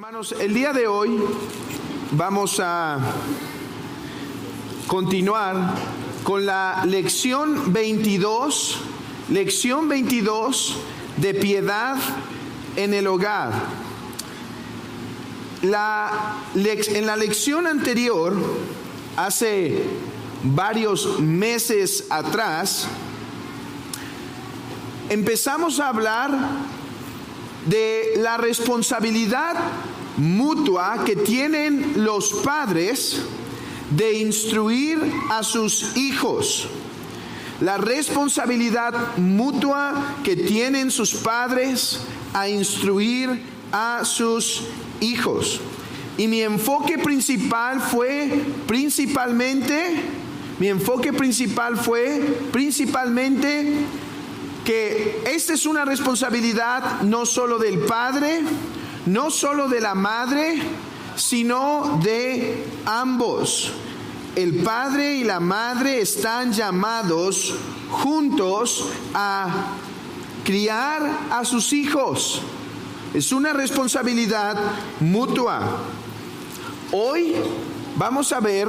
Hermanos, el día de hoy vamos a continuar con la lección 22 de piedad en el hogar. En la lección anterior, hace varios meses atrás, empezamos a hablar de la responsabilidad mutua que tienen los padres de instruir a sus hijos. La responsabilidad mutua que tienen sus padres a instruir a sus hijos. Y mi enfoque principal fue principalmente que esta es una responsabilidad no solo del padre, no solo de la madre, sino de ambos. El padre y la madre están llamados juntos a criar a sus hijos. Es una responsabilidad mutua. Hoy vamos a ver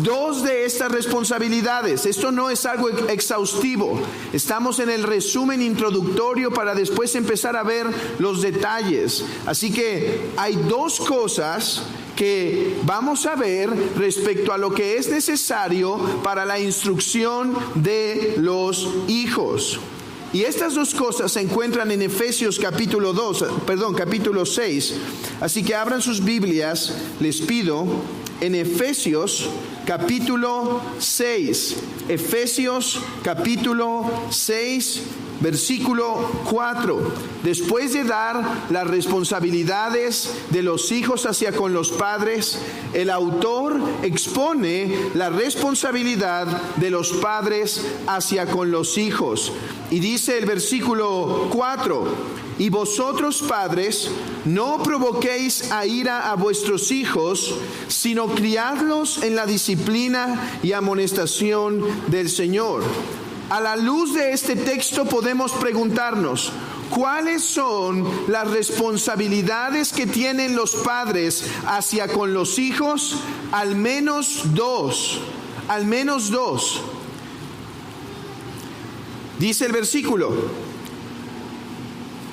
dos de estas responsabilidades. Esto no es algo exhaustivo. Estamos en el resumen introductorio para después empezar a ver los detalles. Así que hay dos cosas que vamos a ver respecto a lo que es necesario para la instrucción de los hijos. Y estas dos cosas se encuentran en Efesios capítulo 6. Así que abran sus Biblias, les pido, en Efesios capítulo 6. Efesios capítulo 6, versículo 4. Después de dar las responsabilidades de los hijos hacia con los padres, el autor expone la responsabilidad de los padres hacia con los hijos. Y dice el versículo 4: y vosotros, padres, no provoquéis a ira a vuestros hijos, sino criadlos en la disciplina y amonestación del Señor. A la luz de este texto podemos preguntarnos: ¿cuáles son las responsabilidades que tienen los padres hacia con los hijos? Al menos dos. Dice el versículo: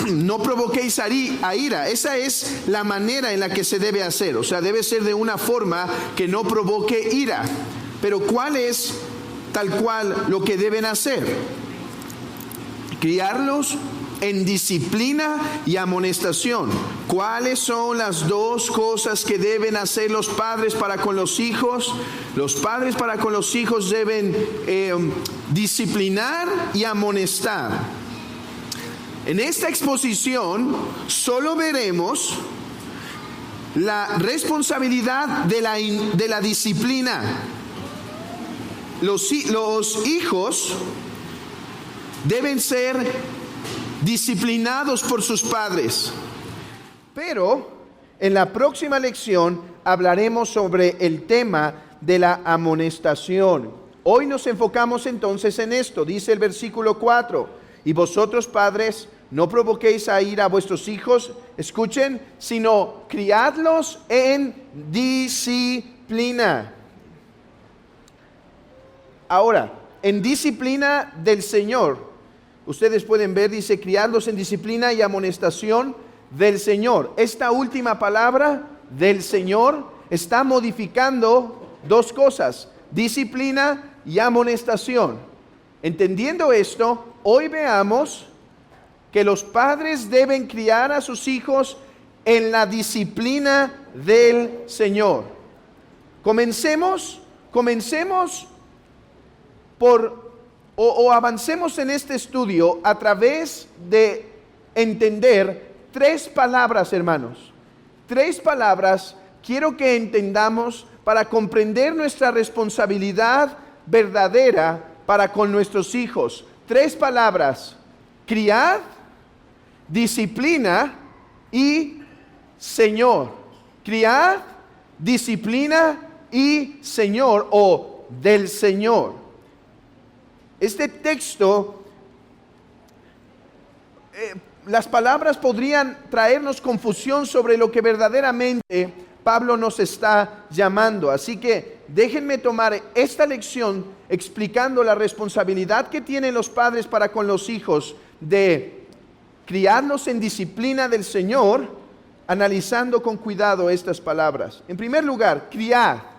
no provoquéis a ira. Esa es la manera en la que se debe hacer. O sea, debe ser de una forma que no provoque ira. Pero ¿cuál es tal cual lo que deben hacer? Criarlos en disciplina y amonestación. ¿Cuáles son las dos cosas que deben hacer los padres para con los hijos? Los padres para con los hijos deben disciplinar y amonestar. En esta exposición solo veremos la responsabilidad de la disciplina. Los hijos deben ser disciplinados por sus padres. Pero en la próxima lección hablaremos sobre el tema de la amonestación. Hoy nos enfocamos entonces en esto. Dice el versículo 4: y vosotros, padres, no provoquéis a ira a vuestros hijos, escuchen, sino criadlos en disciplina. Ahora, en disciplina del Señor, ustedes pueden ver, dice, criadlos en disciplina y amonestación del Señor. Esta última palabra, del Señor, está modificando dos cosas: disciplina y amonestación. Entendiendo esto, hoy veamos que los padres deben criar a sus hijos en la disciplina del Señor. Comencemos avancemos en este estudio a través de entender tres palabras, hermanos. Tres palabras quiero que entendamos para comprender nuestra responsabilidad verdadera para con nuestros hijos. Tres palabras: criad, disciplina y Señor. Criad, disciplina y Señor, o del Señor. Este texto las palabras podrían traernos confusión sobre lo que verdaderamente Pablo nos está llamando. Así que déjenme tomar esta lección explicando la responsabilidad que tienen los padres para con los hijos de criarlos en disciplina del Señor, analizando con cuidado estas palabras. En primer lugar, criar.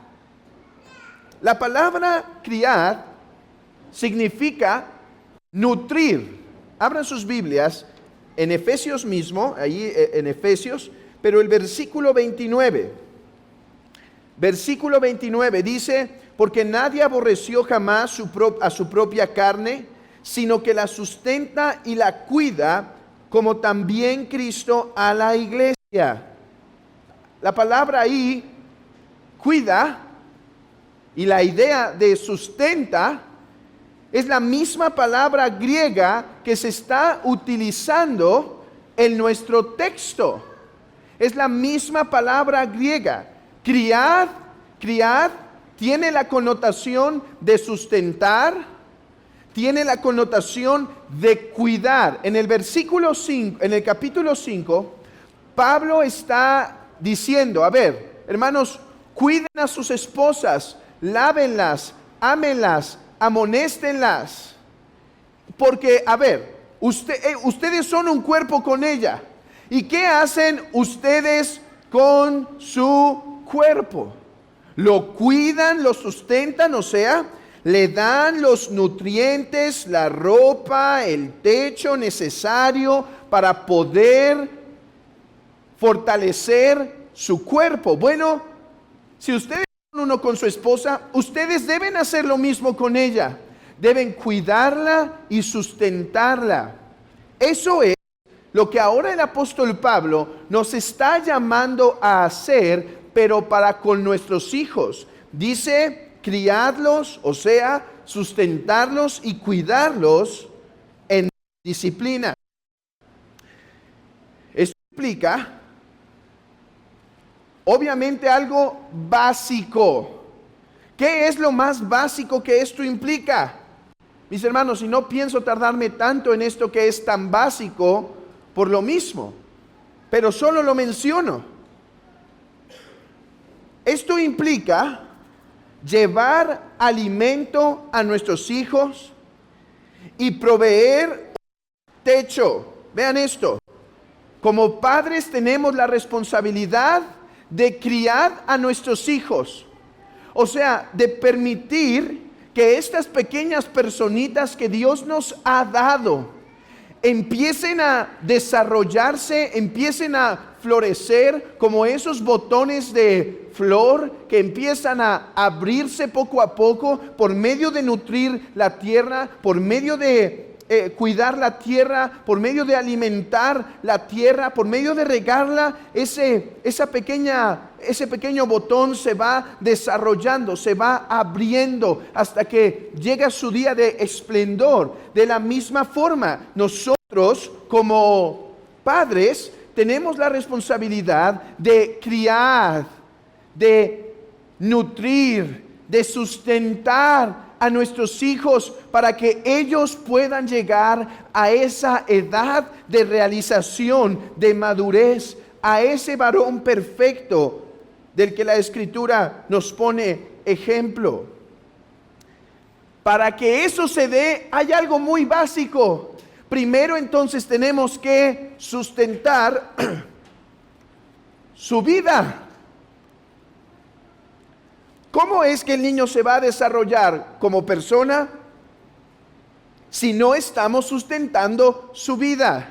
La palabra criar significa nutrir. Abran sus Biblias en Efesios mismo, ahí en Efesios, pero el versículo 29. Versículo 29 dice: porque nadie aborreció jamás a su propia carne, sino que la sustenta y la cuida, como también Cristo a la iglesia. La palabra ahí, cuida, y la idea de sustenta, es la misma palabra griega que se está utilizando en nuestro texto. Es la misma palabra griega. Criar tiene la connotación de sustentar, tiene la connotación de cuidar. En el versículo 5, en el capítulo 5, Pablo está diciendo, a ver, hermanos, cuiden a sus esposas, lávenlas, ámenlas, amonéstenlas, porque, a ver, ustedes son un cuerpo con ella. ¿Y qué hacen ustedes con su cuerpo? Lo cuidan, lo sustentan, o sea, le dan los nutrientes, la ropa, el techo necesario para poder fortalecer su cuerpo. Bueno, si ustedes uno con su esposa, ustedes deben hacer lo mismo con ella. Deben cuidarla y sustentarla. Eso es lo que ahora el apóstol Pablo nos está llamando a hacer, pero para con nuestros hijos. Dice, criadlos, o sea, sustentarlos y cuidarlos en disciplina. Esto implica obviamente algo básico. ¿Qué es lo más básico que esto implica? Mis hermanos, y no pienso tardarme tanto en esto que es tan básico por lo mismo, pero solo lo menciono. Esto implica llevar alimento a nuestros hijos y proveer techo. Vean esto. Como padres tenemos la responsabilidad de criar a nuestros hijos, o sea, de permitir que estas pequeñas personitas que Dios nos ha dado empiecen a desarrollarse, empiecen a florecer como esos botones de flor que empiezan a abrirse poco a poco por medio de nutrir la tierra, por medio de cuidar la tierra, por medio de alimentar la tierra, por medio de regarla. Ese pequeño botón se va desarrollando, se va abriendo hasta que llega su día de esplendor. De la misma forma, nosotros como padres tenemos la responsabilidad de criar, de nutrir, de sustentar a nuestros hijos para que ellos puedan llegar a esa edad de realización, de madurez, a ese varón perfecto del que la Escritura nos pone ejemplo. Para que eso se dé, hay algo muy básico. Primero, entonces, tenemos que sustentar su vida. ¿Cómo es que el niño se va a desarrollar como persona si no estamos sustentando su vida?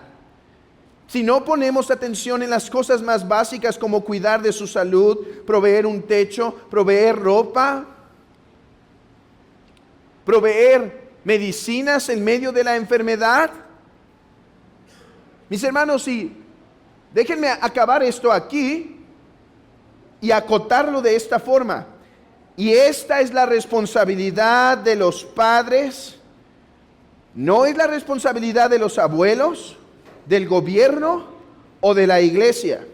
Si no ponemos atención en las cosas más básicas como cuidar de su salud, proveer un techo, proveer ropa, proveer medicinas en medio de la enfermedad. Mis hermanos, déjenme acabar esto aquí y acotarlo de esta forma. Y esta es la responsabilidad de los padres, no es la responsabilidad de los abuelos, del gobierno o de la iglesia.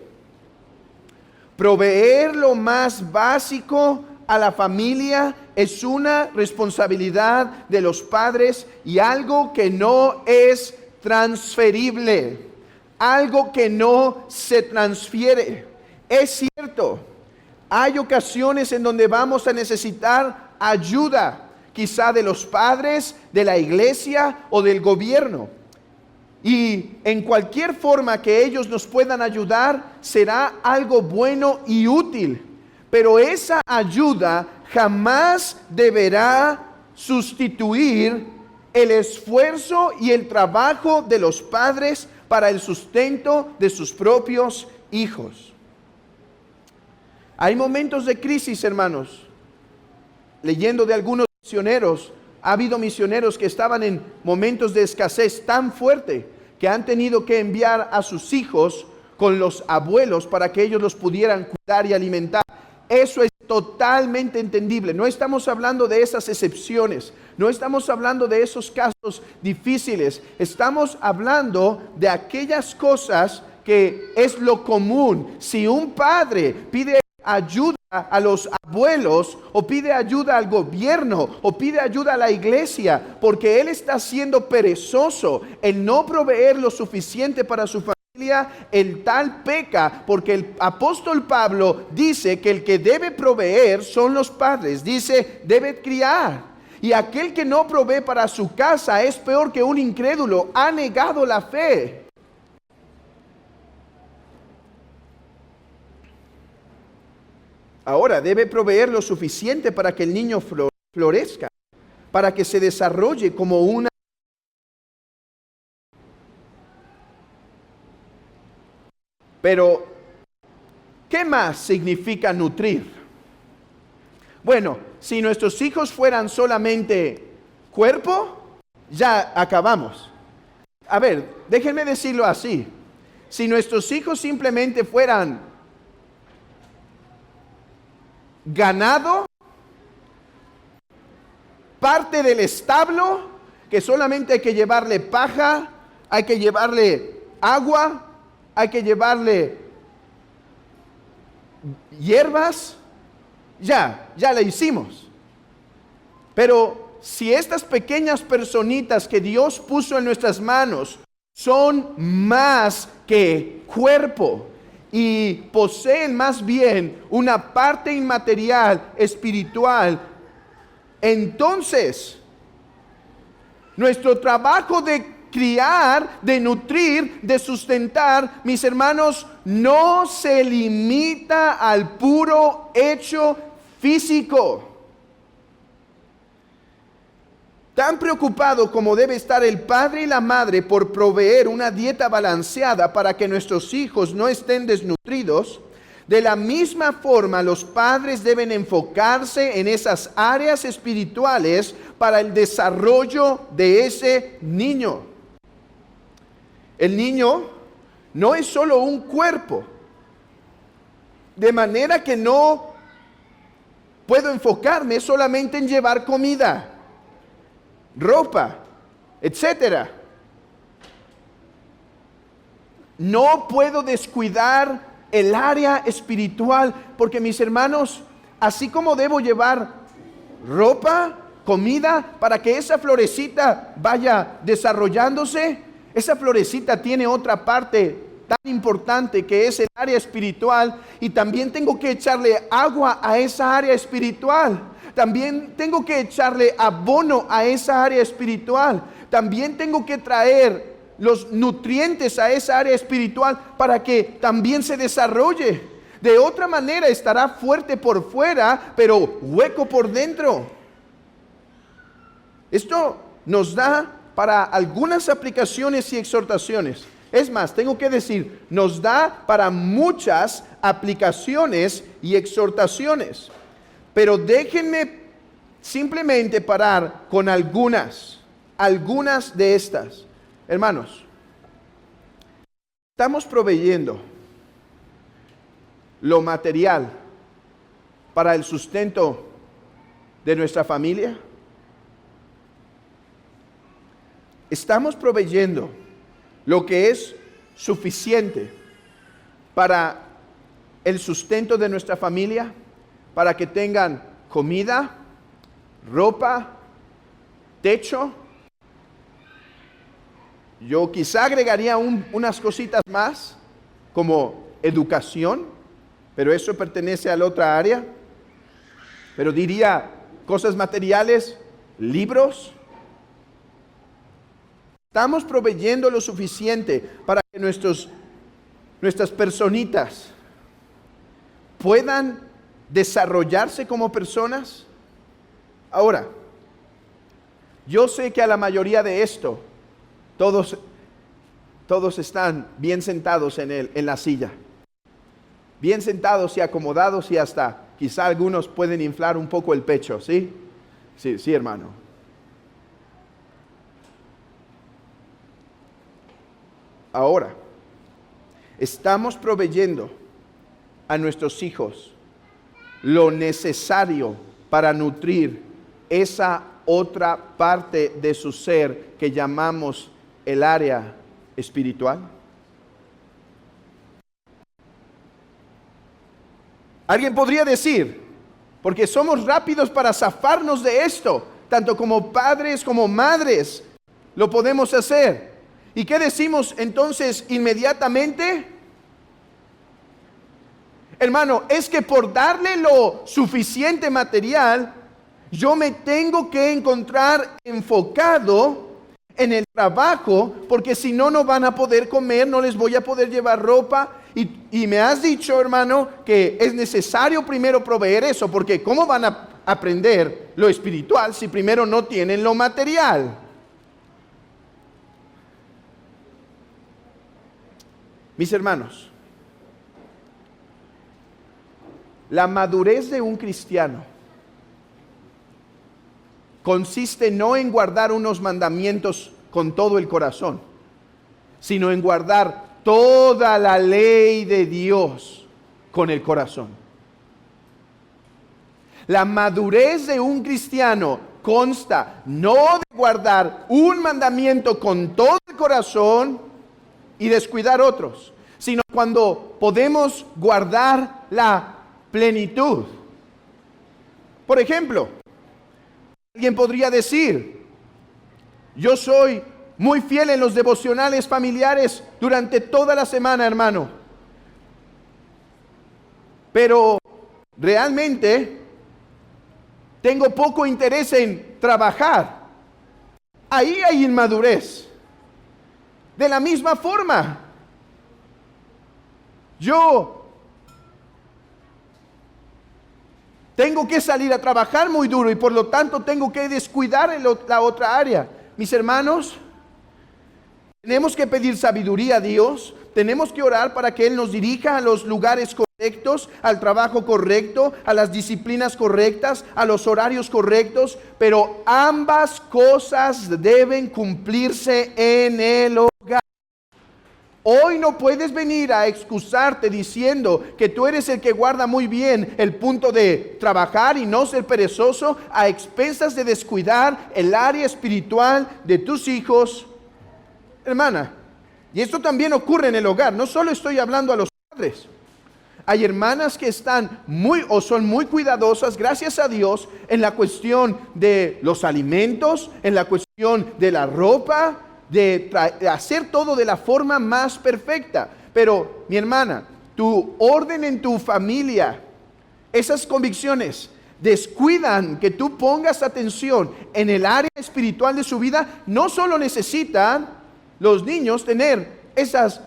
Proveer lo más básico a la familia es una responsabilidad de los padres y algo que no es transferible. algo que no se transfiere. Es cierto, hay ocasiones en donde vamos a necesitar ayuda, quizá de los padres, de la iglesia o del gobierno. Y en cualquier forma que ellos nos puedan ayudar, será algo bueno y útil. Pero esa ayuda jamás deberá sustituir el esfuerzo y el trabajo de los padres para el sustento de sus propios hijos. Hay momentos de crisis, hermanos. Leyendo de algunos misioneros, ha habido misioneros que estaban en momentos de escasez tan fuerte que han tenido que enviar a sus hijos con los abuelos para que ellos los pudieran cuidar y alimentar. Eso es totalmente entendible. No estamos hablando de esas excepciones, no estamos hablando de esos casos difíciles. Estamos hablando de aquellas cosas que es lo común. Si un padre pide ayuda a los abuelos, o pide ayuda al gobierno, o pide ayuda a la iglesia, porque él está siendo perezoso en no proveer lo suficiente para su familia, el tal peca, porque el apóstol Pablo dice que el que debe proveer son los padres. Dice, debe criar. Y aquel que no provee para su casa es peor que un incrédulo, ha negado la fe. Ahora debe proveer lo suficiente para que el niño florezca, para que se desarrolle como una. Pero, ¿qué más significa nutrir? Bueno, si nuestros hijos fueran solamente cuerpo, ya acabamos. A ver, déjenme decirlo así. Si nuestros hijos simplemente fueran ganado, parte del establo, que solamente hay que llevarle paja, hay que llevarle agua, hay que llevarle hierbas, ya la hicimos. Pero si estas pequeñas personitas que Dios puso en nuestras manos son más que cuerpo, y poseen más bien una parte inmaterial, espiritual, entonces nuestro trabajo de criar, de nutrir, de sustentar, mis hermanos, no se limita al puro hecho físico. Tan preocupado como debe estar el padre y la madre por proveer una dieta balanceada para que nuestros hijos no estén desnutridos, de la misma forma los padres deben enfocarse en esas áreas espirituales para el desarrollo de ese niño. El niño no es solo un cuerpo, de manera que no puedo enfocarme solamente en llevar comida, ropa, etcétera. No puedo descuidar el área espiritual, porque mis hermanos, así como debo llevar ropa, comida, para que esa florecita vaya desarrollándose, esa florecita tiene otra parte tan importante que es el área espiritual, y también tengo que echarle agua a esa área espiritual. También tengo que echarle abono a esa área espiritual. También tengo que traer los nutrientes a esa área espiritual para que también se desarrolle. De otra manera estará fuerte por fuera, pero hueco por dentro. Esto nos da para algunas aplicaciones y exhortaciones. Es más, tengo que decir, nos da para muchas aplicaciones y exhortaciones. Pero déjenme simplemente parar con algunas de estas. Hermanos, estamos proveyendo lo material para el sustento de nuestra familia. Estamos proveyendo lo que es suficiente para el sustento de nuestra familia, para que tengan comida, ropa, techo. Yo quizá agregaría unas cositas más, como educación, pero eso pertenece a la otra área. Pero diría cosas materiales, libros. Estamos proveyendo lo suficiente para que nuestras personitas puedan desarrollarse como personas. Ahora, yo sé que a la mayoría de esto, todos están bien sentados en la silla, bien sentados y acomodados, y hasta quizá algunos pueden inflar un poco el pecho, ¿sí? Sí, hermano. Ahora, estamos proveyendo a nuestros hijos lo necesario para nutrir esa otra parte de su ser que llamamos el área espiritual. Alguien podría decir, porque somos rápidos para zafarnos de esto, tanto como padres como madres, lo podemos hacer. ¿Y qué decimos entonces inmediatamente? Hermano, es que por darle lo suficiente material, yo me tengo que encontrar enfocado en el trabajo, porque si no, no van a poder comer, no les voy a poder llevar ropa. Y me has dicho, hermano, que es necesario primero proveer eso, porque ¿cómo van a aprender lo espiritual si primero no tienen lo material? Mis hermanos, la madurez de un cristiano consiste no en guardar unos mandamientos con todo el corazón, sino en guardar toda la ley de Dios con el corazón. La madurez de un cristiano consta no de guardar un mandamiento con todo el corazón y descuidar otros, sino cuando podemos guardar la plenitud. Por ejemplo, alguien podría decir, yo soy muy fiel en los devocionales familiares durante toda la semana, hermano, pero realmente tengo poco interés en trabajar. Ahí hay inmadurez. De la misma forma, yo tengo que salir a trabajar muy duro y por lo tanto tengo que descuidar la otra área. Mis hermanos, tenemos que pedir sabiduría a Dios, tenemos que orar para que Él nos dirija a los lugares correctos, al trabajo correcto, a las disciplinas correctas, a los horarios correctos, pero ambas cosas deben cumplirse en el hogar. Hoy no puedes venir a excusarte diciendo que tú eres el que guarda muy bien el punto de trabajar y no ser perezoso a expensas de descuidar el área espiritual de tus hijos. Hermana, y esto también ocurre en el hogar, no solo estoy hablando a los padres. Hay hermanas que están son muy cuidadosas, gracias a Dios, en la cuestión de los alimentos, en la cuestión de la ropa, de hacer todo de la forma más perfecta. Pero, mi hermana, tu orden en tu familia, esas convicciones descuidan que tú pongas atención en el área espiritual de su vida. No solo necesitan los niños tener esas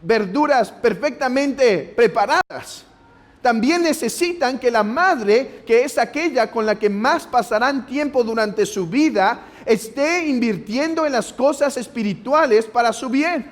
verduras perfectamente preparadas, también necesitan que la madre, que es aquella con la que más pasarán tiempo durante su vida, esté invirtiendo en las cosas espirituales para su bien.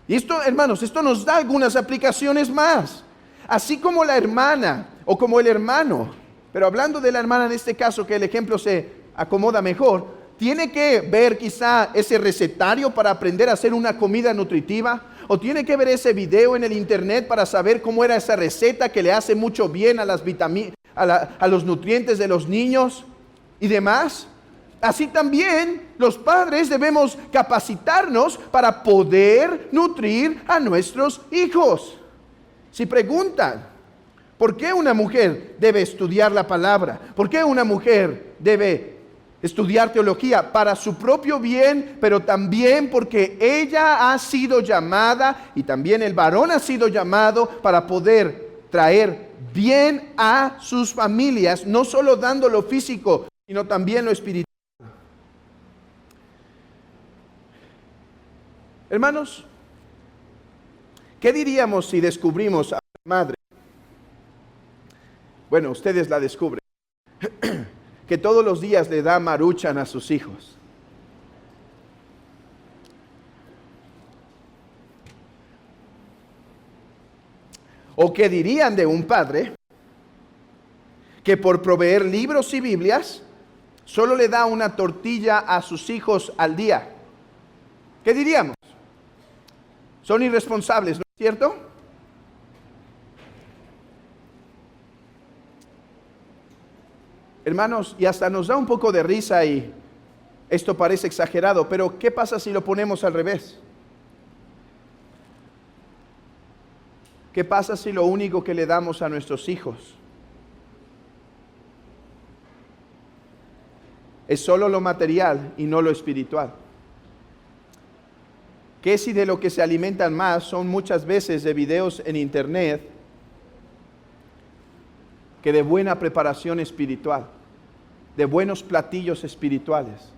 Y esto, hermanos, esto nos da algunas aplicaciones más. Así como la hermana o como el hermano, pero hablando de la hermana en este caso, que el ejemplo se acomoda mejor, tiene que ver quizá ese recetario para aprender a hacer una comida nutritiva, o tiene que ver ese video en el internet para saber cómo era esa receta que le hace mucho bien a las vitaminas, a los nutrientes de los niños y demás. Así también los padres debemos capacitarnos para poder nutrir a nuestros hijos. Si preguntan, ¿por qué una mujer debe estudiar la palabra? ¿Por qué una mujer debe estudiar teología para su propio bien, pero también porque ella ha sido llamada y también el varón ha sido llamado para poder traer bien a sus familias, no solo dando lo físico, sino también lo espiritual. Hermanos, ¿qué diríamos si descubrimos a la madre? Bueno, ustedes la descubren. Que todos los días le da maruchan a sus hijos. ¿O qué dirían de un padre que por proveer libros y Biblias solo le da una tortilla a sus hijos al día? ¿Qué diríamos? Son irresponsables, ¿no es cierto? Hermanos, y hasta nos da un poco de risa y esto parece exagerado, pero ¿qué pasa si lo ponemos al revés? ¿Qué pasa si lo único que le damos a nuestros hijos es solo lo material y no lo espiritual? ¿Qué si de lo que se alimentan más son muchas veces de videos en internet que de buena preparación espiritual, de buenos platillos espirituales?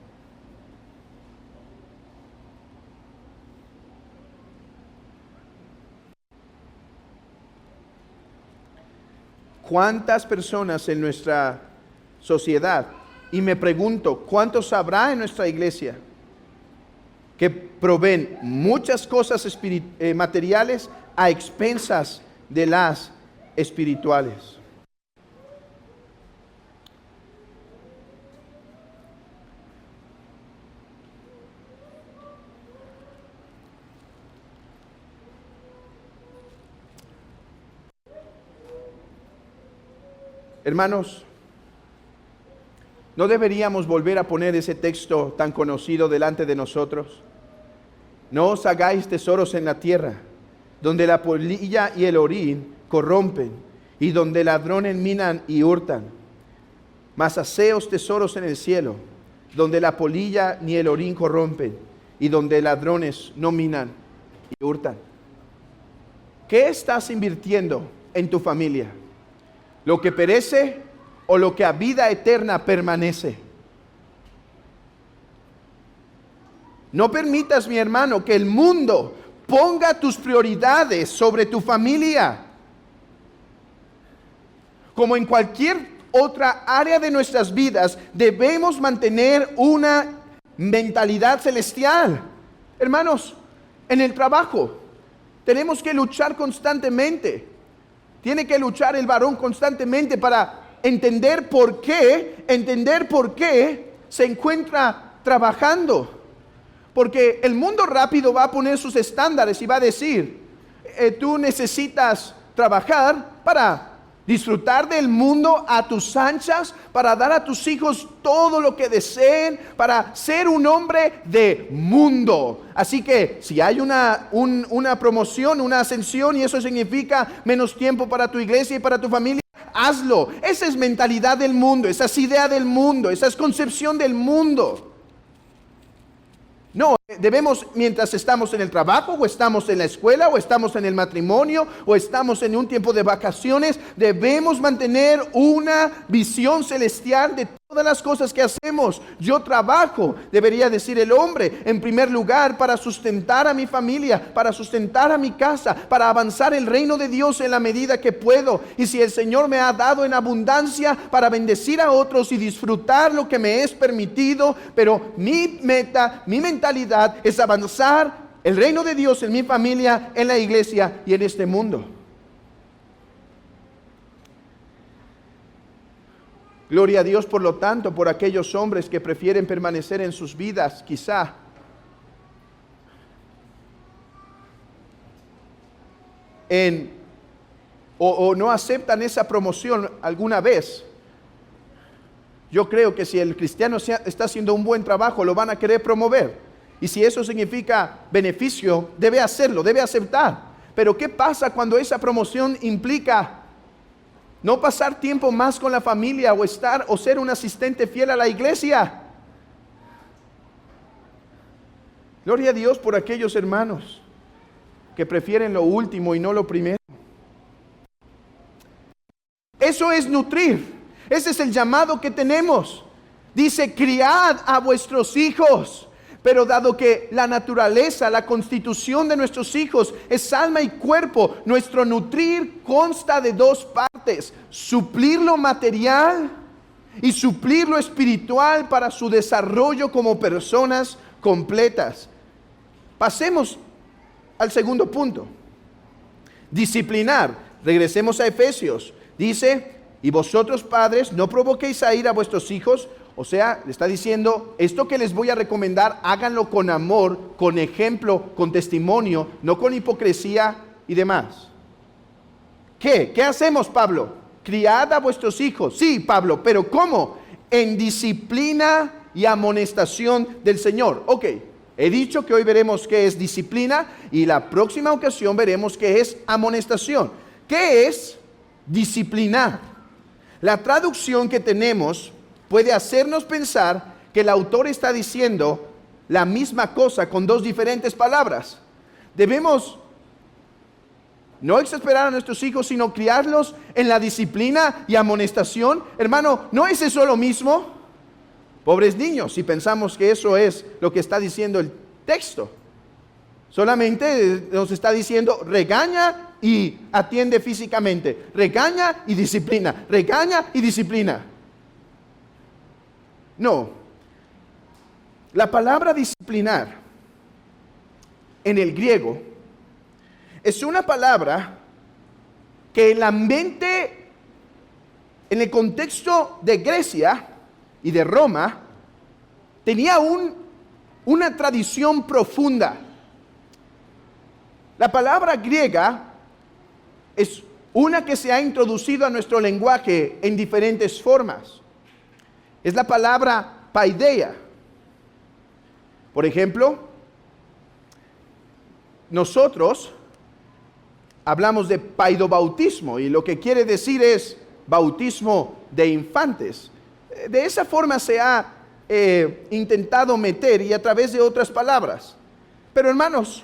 ¿Cuántas personas en nuestra sociedad, y me pregunto, ¿cuántos habrá en nuestra iglesia que proveen muchas cosas materiales a expensas de las espirituales? Hermanos, ¿no deberíamos volver a poner ese texto tan conocido delante de nosotros? No os hagáis tesoros en la tierra, donde la polilla y el orín corrompen, y donde ladrones minan y hurtan. Mas haceos tesoros en el cielo, donde la polilla ni el orín corrompen, y donde ladrones no minan y hurtan. ¿Qué estás invirtiendo en tu familia? ¿Lo que perece o lo que a vida eterna permanece? No permitas, mi hermano, que el mundo ponga tus prioridades sobre tu familia. Como en cualquier otra área de nuestras vidas, debemos mantener una mentalidad celestial. Hermanos, en el trabajo tenemos que luchar constantemente. Tiene que luchar el varón constantemente para entender por qué se encuentra trabajando. Porque el mundo rápido va a poner sus estándares y va a decir, tú necesitas trabajar para disfrutar del mundo a tus anchas, para dar a tus hijos todo lo que deseen, para ser un hombre de mundo. Así que si hay una promoción, una ascensión, y eso significa menos tiempo para tu iglesia y para tu familia, hazlo. Esa es mentalidad del mundo, esa es idea del mundo, esa es concepción del mundo. No, debemos, mientras estamos en el trabajo, o estamos en la escuela, o estamos en el matrimonio, o estamos en un tiempo de vacaciones, debemos mantener una visión celestial de todas las cosas que hacemos. Yo trabajo, debería decir el hombre, en primer lugar, para sustentar a mi familia, para sustentar a mi casa, para avanzar el reino de Dios en la medida que puedo. Y si el Señor me ha dado en abundancia, para bendecir a otros y disfrutar lo que me es permitido. Pero mi meta, mi mentalidad es avanzar el reino de Dios en mi familia, en la iglesia y en este mundo. Gloria a Dios, por lo tanto, por aquellos hombres que prefieren permanecer en sus vidas, quizá o no aceptan esa promoción alguna vez. Yo creo que si el cristiano está haciendo un buen trabajo, lo van a querer promover. Y si eso significa beneficio, debe hacerlo, debe aceptar. Pero ¿qué pasa cuando esa promoción implica no pasar tiempo más con la familia, o ser un asistente fiel a la iglesia? Gloria a Dios por aquellos hermanos que prefieren lo último y no lo primero. Eso es nutrir. Ese es el llamado que tenemos. Dice, criad a vuestros hijos. Pero dado que la naturaleza, la constitución de nuestros hijos es alma y cuerpo, nuestro nutrir consta de dos partes: suplir lo material y suplir lo espiritual para su desarrollo como personas completas. Pasemos al segundo punto: disciplinar. Regresemos a Efesios. Dice, y vosotros padres, no provoquéis a ira a vuestros hijos. O sea, le está diciendo, esto que les voy a recomendar, háganlo con amor, con ejemplo, con testimonio, no con hipocresía y demás. ¿Qué hacemos, Pablo? Criad a vuestros hijos. Sí, Pablo, pero ¿cómo? En disciplina y amonestación del Señor. Ok, he dicho que hoy veremos qué es disciplina y la próxima ocasión veremos qué es amonestación. ¿Qué es disciplinar? La traducción que tenemos puede hacernos pensar que el autor está diciendo la misma cosa con dos diferentes palabras. Debemos no exasperar a nuestros hijos, sino criarlos en la disciplina y amonestación. Hermano, ¿no es eso lo mismo? Pobres niños, si pensamos que eso es lo que está diciendo el texto. Solamente nos está diciendo, regaña y atiende físicamente. Regaña y disciplina. Regaña y disciplina. No, la palabra disciplinar en el griego es una palabra que en la mente, en el contexto de Grecia y de Roma, tenía una tradición profunda. La palabra griega es una que se ha introducido a nuestro lenguaje en diferentes formas. Es la palabra paideia. Por ejemplo, nosotros hablamos de paidobautismo y lo que quiere decir es bautismo de infantes. De esa forma se ha intentado meter y a través de otras palabras. Pero hermanos,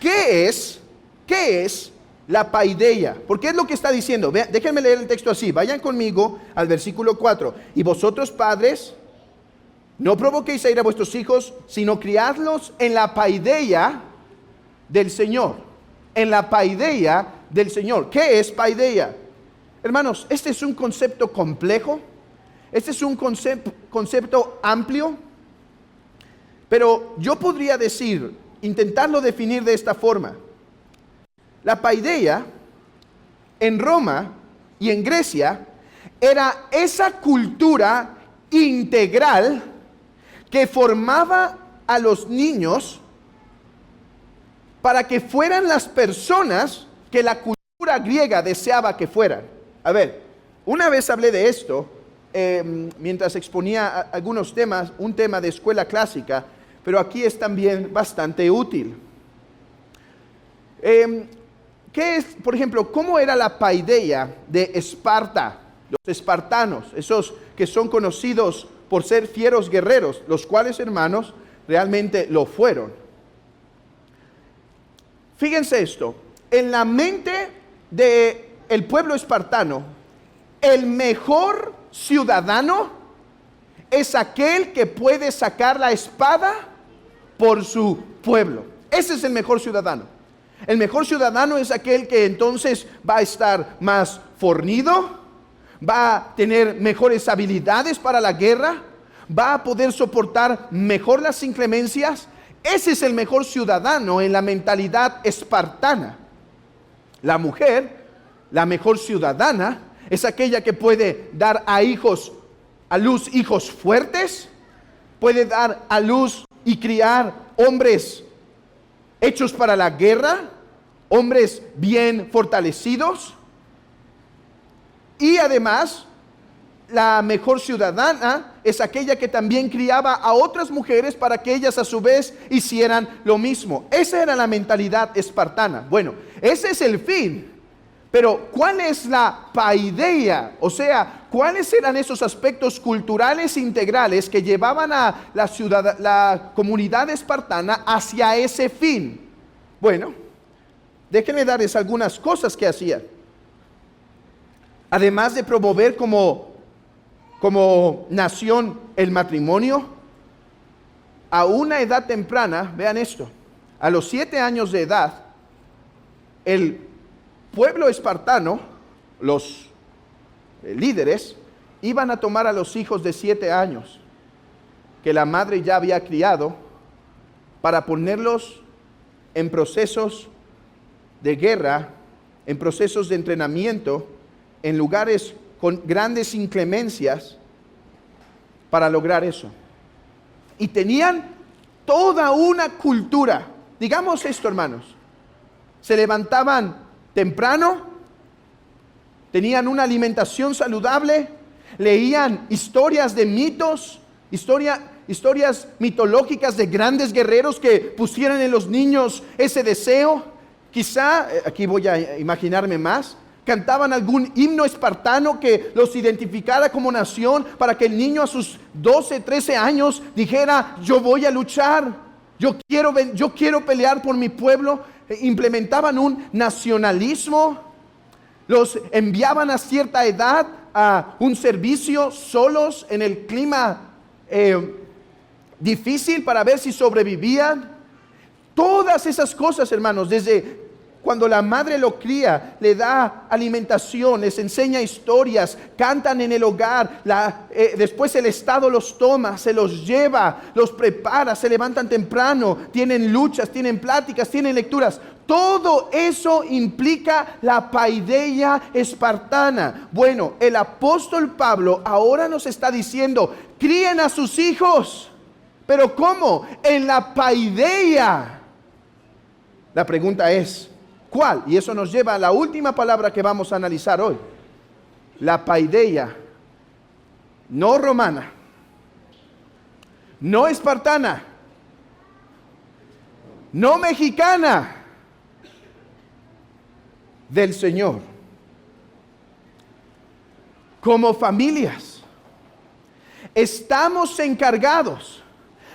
¿qué es la paideia? Porque es lo que está diciendo. Vean, déjenme leer el texto así. Vayan conmigo al versículo 4. Y vosotros padres, no provoquéis a ira a vuestros hijos, sino criadlos en la paideia del Señor. En la paideia del Señor. ¿Qué es paideia? Hermanos, este es un concepto complejo. Este es un concepto amplio. Pero yo podría decir, intentarlo definir de esta forma. La paideia en Roma y en Grecia era esa cultura integral que formaba a los niños para que fueran las personas que la cultura griega deseaba que fueran. A ver, una vez hablé de esto mientras exponía algunos temas, un tema de escuela clásica, pero aquí es también bastante útil. ¿Qué es, por ejemplo, cómo era la paideia de Esparta? Los espartanos, esos que son conocidos por ser fieros guerreros, los cuales, hermanos, realmente lo fueron. Fíjense esto, en la mente del pueblo espartano, el mejor ciudadano es aquel que puede sacar la espada por su pueblo. Ese es el mejor ciudadano. El mejor ciudadano es aquel que entonces va a estar más fornido, va a tener mejores habilidades para la guerra, va a poder soportar mejor las inclemencias. Ese es el mejor ciudadano en la mentalidad espartana. La mujer, la mejor ciudadana, es aquella que puede dar a luz hijos fuertes, puede dar a luz y criar hombres hechos para la guerra, hombres bien fortalecidos. Y además, la mejor ciudadana es aquella que también criaba a otras mujeres para que ellas a su vez hicieran lo mismo. Esa era la mentalidad espartana. Bueno, ese es el fin. Pero ¿cuál es la paideia? O sea, ¿cuáles eran esos aspectos culturales integrales que llevaban a la comunidad espartana hacia ese fin? Bueno, déjenme darles algunas cosas que hacían. Además de promover como nación el matrimonio, a una edad temprana, vean esto, a los 7 años de edad, el pueblo espartano, los líderes, iban a tomar a los hijos de 7 años, que la madre ya había criado, para ponerlos en procesos de guerra, en procesos de entrenamiento, en lugares con grandes inclemencias, para lograr eso. Y tenían toda una cultura. Digamos esto, hermanos. Se levantaban temprano, tenían una alimentación saludable, leían historias de mitos, historias mitológicas de grandes guerreros que pusieran en los niños ese deseo. Quizá, aquí voy a imaginarme más, cantaban algún himno espartano que los identificara como nación, para que el niño a sus 12, 13 años dijera: yo voy a luchar, yo quiero pelear por mi pueblo. Implementaban un nacionalismo, los enviaban a cierta edad a un servicio solos en el clima difícil para ver si sobrevivían. Todas esas cosas, hermanos, desde cuando la madre lo cría, le da alimentación, les enseña historias, cantan en el hogar, después el Estado los toma, se los lleva, los prepara, se levantan temprano, tienen luchas, tienen pláticas, tienen lecturas. Todo eso implica la paideia espartana. Bueno, el apóstol Pablo ahora nos está diciendo: críen a sus hijos. ¿Pero cómo? En la paideia. La pregunta es, ¿cuál? Y eso nos lleva a la última palabra que vamos a analizar hoy. La paideia, no romana, no espartana, no mexicana, del Señor. Como familias, estamos encargados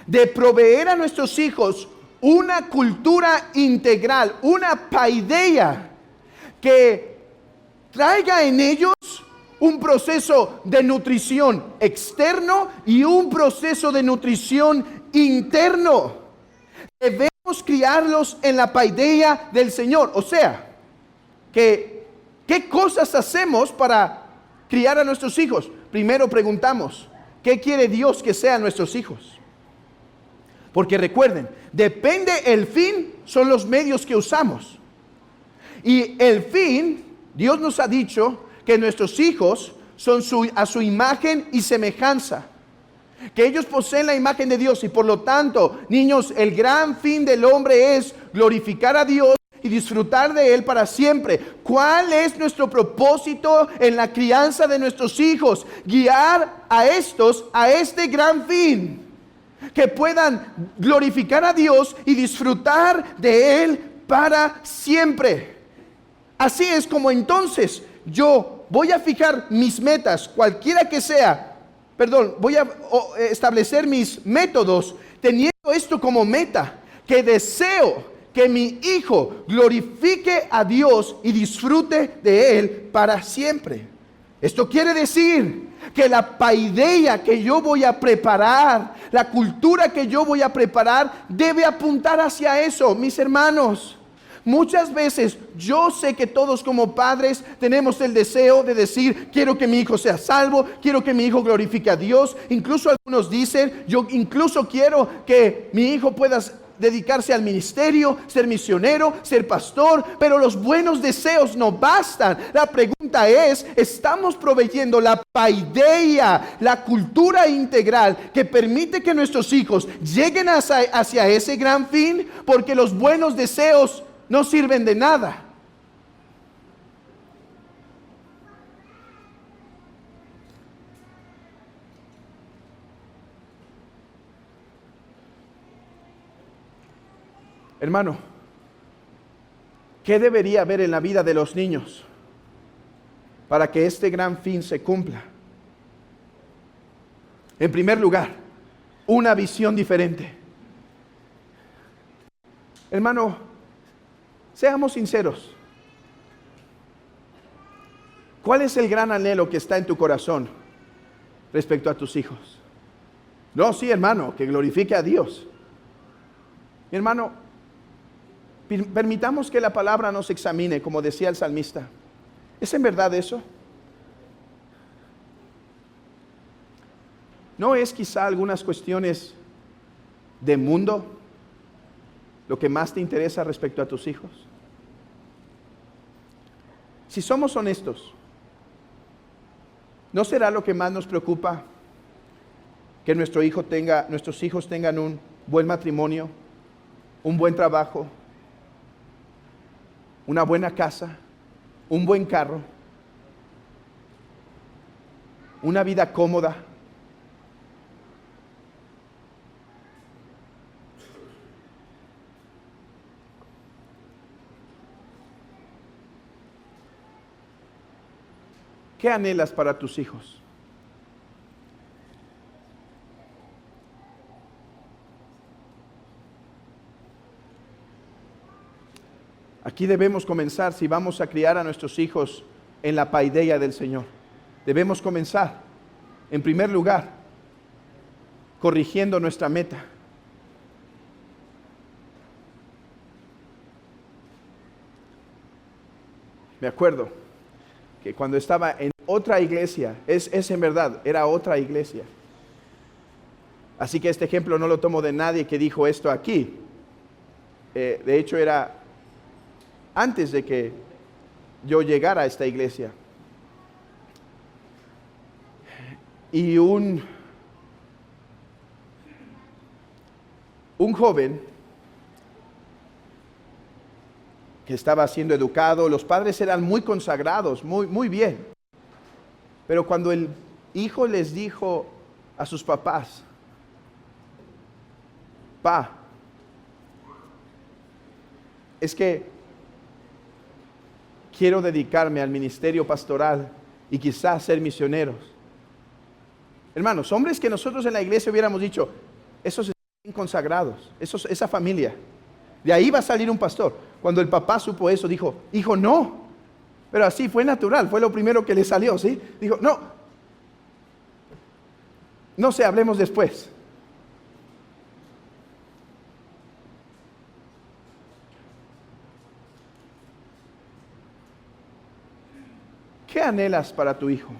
de proveer a nuestros hijos una cultura integral, una paideia que traiga en ellos un proceso de nutrición externo y un proceso de nutrición interno. Debemos criarlos en la paideia del Señor. O sea, ¿qué cosas hacemos para criar a nuestros hijos? Primero preguntamos, ¿qué quiere Dios que sean nuestros hijos? Porque recuerden, depende el fin, son los medios que usamos. Y el fin, Dios nos ha dicho que nuestros hijos son a su imagen y semejanza. Que ellos poseen la imagen de Dios y por lo tanto, niños, el gran fin del hombre es glorificar a Dios y disfrutar de Él para siempre. ¿Cuál es nuestro propósito en la crianza de nuestros hijos? Guiar a estos a este gran fin. Que puedan glorificar a Dios y disfrutar de Él para siempre. Así es como entonces yo voy a fijar mis metas, cualquiera que sea. Voy a establecer mis métodos teniendo esto como meta. Que deseo que mi hijo glorifique a Dios y disfrute de Él para siempre. Esto quiere decir que la paideia que yo voy a preparar, la cultura que yo voy a preparar, debe apuntar hacia eso, mis hermanos. Muchas veces yo sé que todos como padres tenemos el deseo de decir: quiero que mi hijo sea salvo, quiero que mi hijo glorifique a Dios. Incluso algunos dicen: yo incluso quiero que mi hijo pueda dedicarse al ministerio, ser misionero, ser pastor. Pero los buenos deseos no bastan. La pregunta es: ¿estamos proveyendo la paideia, la cultura integral que permite que nuestros hijos lleguen hacia ese gran fin? Porque los buenos deseos no sirven de nada. Hermano, ¿qué debería haber en la vida de los niños para que este gran fin se cumpla? En primer lugar, una visión diferente. Hermano, seamos sinceros. ¿Cuál es el gran anhelo que está en tu corazón respecto a tus hijos? No, sí, hermano, que glorifique a Dios. Mi hermano, permitamos que la palabra nos examine, como decía el salmista. ¿Es en verdad eso? ¿No es quizá algunas cuestiones de mundo lo que más te interesa respecto a tus hijos? Si somos honestos, ¿no será lo que más nos preocupa que nuestros hijos tengan un buen matrimonio, un buen trabajo, una buena casa, un buen carro, una vida cómoda? ¿Qué anhelas para tus hijos? Aquí debemos comenzar, si vamos a criar a nuestros hijos en la paideia del Señor. Debemos comenzar, en primer lugar, corrigiendo nuestra meta. Me acuerdo que cuando estaba en otra iglesia, es en verdad, era otra iglesia. Así que este ejemplo no lo tomo de nadie que dijo esto aquí. De hecho, era antes de que yo llegara a esta iglesia. Y un joven que estaba siendo educado, los padres eran muy consagrados, muy bien. Pero cuando el hijo les dijo a sus papás: "Pa, es que quiero dedicarme al ministerio pastoral y quizás ser misioneros". Hermanos, hombres que nosotros en la iglesia hubiéramos dicho: esos están consagrados, esa familia, de ahí va a salir un pastor. Cuando el papá supo eso, dijo: "Hijo, no". Pero así fue natural, fue lo primero que le salió, ¿sí? Dijo: no sé, hablemos después. ¿Qué anhelas para tu hijo?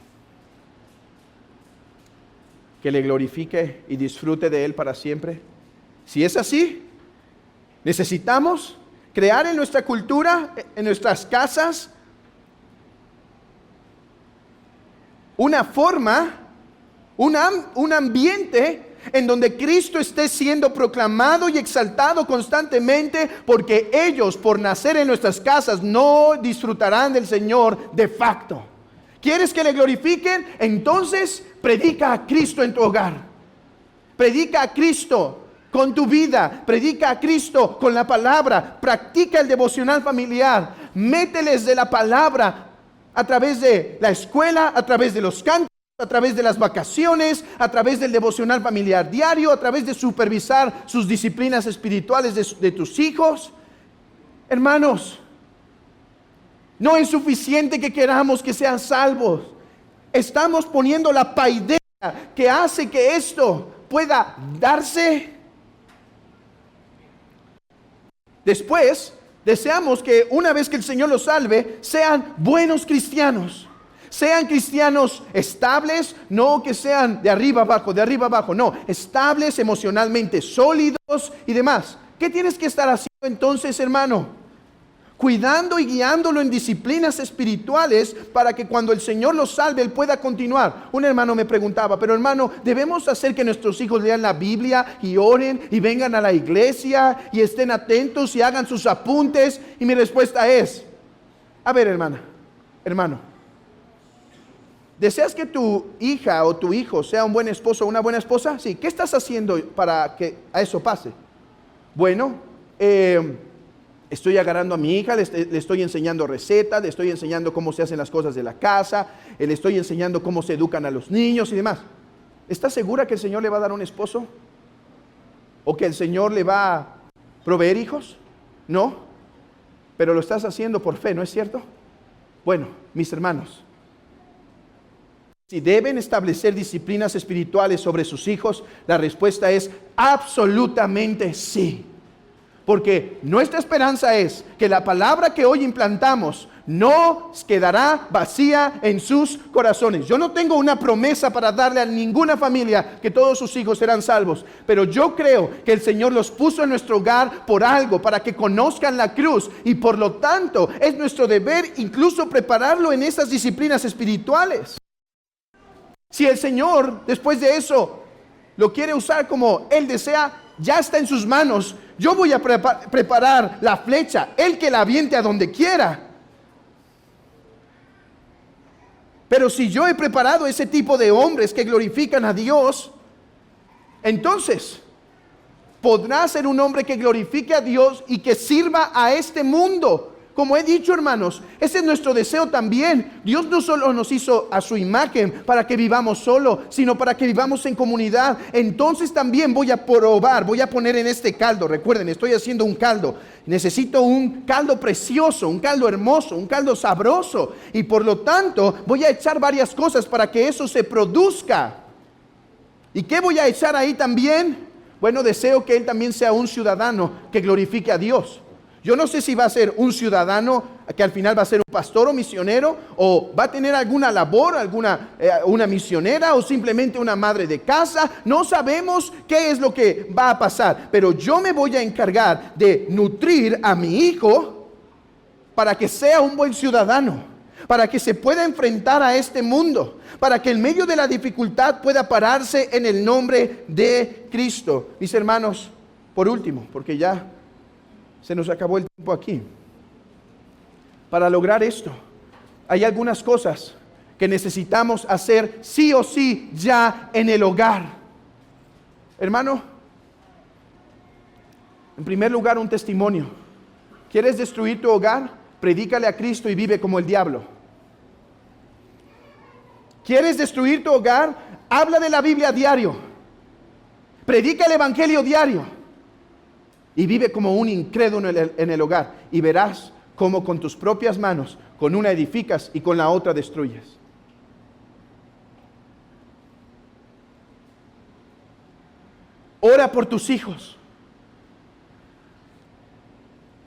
¿Que le glorifique y disfrute de él para siempre? Si es así, necesitamos crear en nuestra cultura, en nuestras casas, una forma, un ambiente en donde Cristo esté siendo proclamado y exaltado constantemente, porque ellos, por nacer en nuestras casas, no disfrutarán del Señor de facto. ¿Quieres que le glorifiquen? Entonces predica a Cristo en tu hogar. Predica a Cristo con tu vida, predica a Cristo con la palabra, practica el devocional familiar, mételes de la palabra a través de la escuela, a través de los cantos, a través de las vacaciones, a través del devocional familiar diario, a través de supervisar sus disciplinas espirituales de tus hijos. Hermanos, no es suficiente que queramos que sean salvos. Estamos poniendo la paideia que hace que esto pueda darse. Después, deseamos que una vez que el Señor los salve, sean buenos cristianos. Sean cristianos estables, no que sean de arriba abajo, no, estables, emocionalmente sólidos y demás. ¿Qué tienes que estar haciendo entonces, hermano? Cuidando y guiándolo en disciplinas espirituales para que cuando el Señor lo salve, Él pueda continuar. Un hermano me preguntaba: pero hermano, ¿debemos hacer que nuestros hijos lean la Biblia y oren y vengan a la iglesia y estén atentos y hagan sus apuntes? Y mi respuesta es: a ver, hermano, ¿deseas que tu hija o tu hijo sea un buen esposo o una buena esposa? Sí. ¿Qué estás haciendo para que a eso pase? Bueno, estoy agarrando a mi hija, le estoy enseñando recetas, le estoy enseñando cómo se hacen las cosas de la casa, le estoy enseñando cómo se educan a los niños y demás. ¿Está segura que el Señor le va a dar un esposo? ¿O que el Señor le va a proveer hijos? No, pero lo estás haciendo por fe, ¿no es cierto? Bueno, mis hermanos, si deben establecer disciplinas espirituales sobre sus hijos, la respuesta es absolutamente sí. Porque nuestra esperanza es que la palabra que hoy implantamos no quedará vacía en sus corazones. Yo no tengo una promesa para darle a ninguna familia que todos sus hijos serán salvos, pero yo creo que el Señor los puso en nuestro hogar por algo, para que conozcan la cruz, y por lo tanto es nuestro deber incluso prepararlo en esas disciplinas espirituales. Si el Señor después de eso lo quiere usar como Él desea, ya está en sus manos. Yo voy a preparar la flecha, Él que la aviente a donde quiera. Pero si yo he preparado ese tipo de hombres que glorifican a Dios, entonces podrá ser un hombre que glorifique a Dios y que sirva a este mundo. Como he dicho, hermanos, ese es nuestro deseo también. Dios no solo nos hizo a su imagen para que vivamos solo, sino para que vivamos en comunidad. Entonces también voy a probar, voy a poner en este caldo. Recuerden, estoy haciendo un caldo. Necesito un caldo precioso, un caldo hermoso, un caldo sabroso. Y por lo tanto voy a echar varias cosas para que eso se produzca. ¿Y qué voy a echar ahí también? Bueno, deseo que él también sea un ciudadano que glorifique a Dios. Yo no sé si va a ser un ciudadano que al final va a ser un pastor o misionero, o va a tener alguna labor, una misionera, o simplemente una madre de casa. No sabemos qué es lo que va a pasar, pero yo me voy a encargar de nutrir a mi hijo para que sea un buen ciudadano, para que se pueda enfrentar a este mundo, para que en medio de la dificultad pueda pararse en el nombre de Cristo. Mis hermanos, por último, porque ya se nos acabó el tiempo aquí. Para lograr esto, hay algunas cosas que necesitamos hacer sí o sí ya en el hogar. Hermano, en primer lugar, un testimonio. ¿Quieres destruir tu hogar? Predícale a Cristo y vive como el diablo. ¿Quieres destruir tu hogar? Habla de la Biblia diario. Predica el Evangelio diario. Y vive como un incrédulo en el hogar. Y verás cómo con tus propias manos, con una edificas y con la otra destruyes. Ora por tus hijos.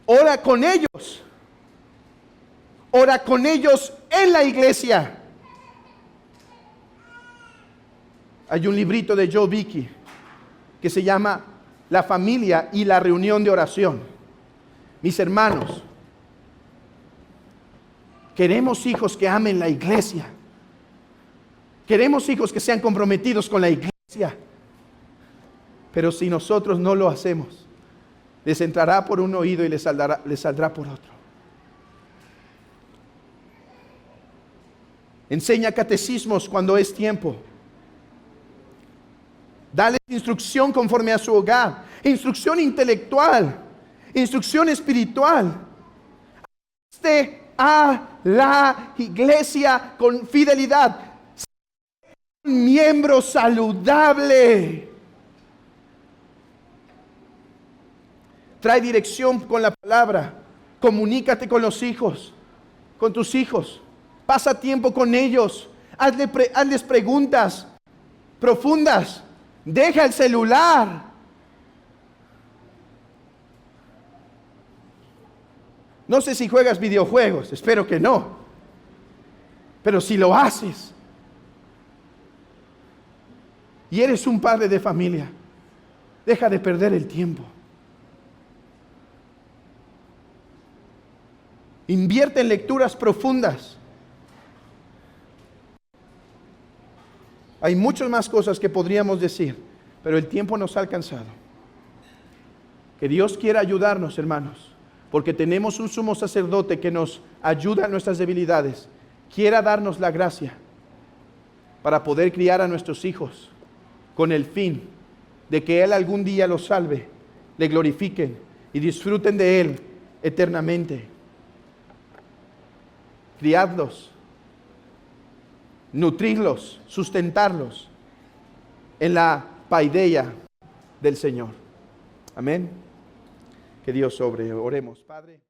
Ora con ellos. Ora con ellos en la iglesia. Hay un librito de Joe Vicky que se llama La familia y la reunión de oración. Mis hermanos, queremos hijos que amen la iglesia. Queremos hijos que sean comprometidos con la iglesia. Pero si nosotros no lo hacemos, les entrará por un oído y les saldrá por otro. Enseña catecismos cuando es tiempo. Dale instrucción conforme a su hogar, instrucción intelectual, instrucción espiritual. A la iglesia con fidelidad. Un miembro saludable. Trae dirección con la palabra. Comunícate con los hijos, con tus hijos. Pasa tiempo con ellos. Hazles preguntas profundas. Deja el celular. No sé si juegas videojuegos, espero que no. Pero si lo haces y eres un padre de familia, deja de perder el tiempo. Invierte en lecturas profundas. Hay muchas más cosas que podríamos decir, pero el tiempo nos ha alcanzado. Que Dios quiera ayudarnos, hermanos, porque tenemos un sumo sacerdote que nos ayuda en nuestras debilidades. Quiera darnos la gracia para poder criar a nuestros hijos con el fin de que Él algún día los salve, le glorifiquen y disfruten de Él eternamente. Criadlos, nutrirlos, sustentarlos. en la paideia del Señor. Amén. Que Dios sobre. Oremos, Padre.